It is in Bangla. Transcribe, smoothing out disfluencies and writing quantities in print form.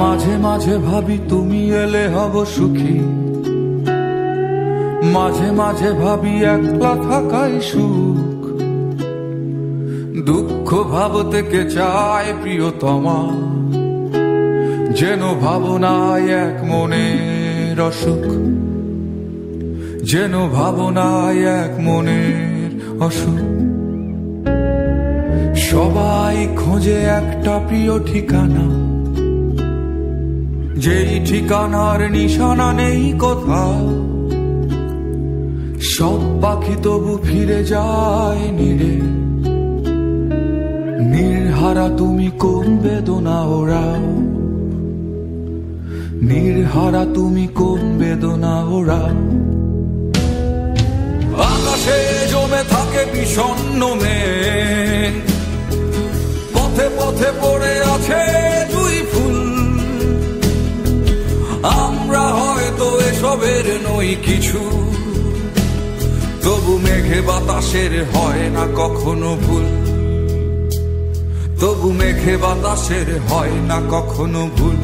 মাঝে মাঝে ভাবি তুমি এলে হব সুখী, মাঝে মাঝে ভাবি একলা থাকাই সুখ। দুঃখ ভাবতে কে চায় প্রিয়তমা, যেন ভাবনায় এক মনের অসুখ, যেন ভাবনায় এক মনের অসুখ। সবাই খোঁজে একটা প্রিয় ঠিকানা, যেই ঠিকানার নিশানা নেই কোথাও। সব পাখি তবু ফিরে যায় নীড়ে, নির্হারা তুমি কোন বেদনা ওরাও, নির্হারা তুমি কোন বেদনা ওরাও। আকাশে জমে থাকে বিষণ্ণ মেঘ, পথে পথে পড়ে আছে জুঁই ফুল। আমরা হয়তো এসবের নই কিছু, তবু মেঘে বাতাসের হয় না কখনো ভুল, তবু মেঘে বাতাসের হয় না কখনো ভুল।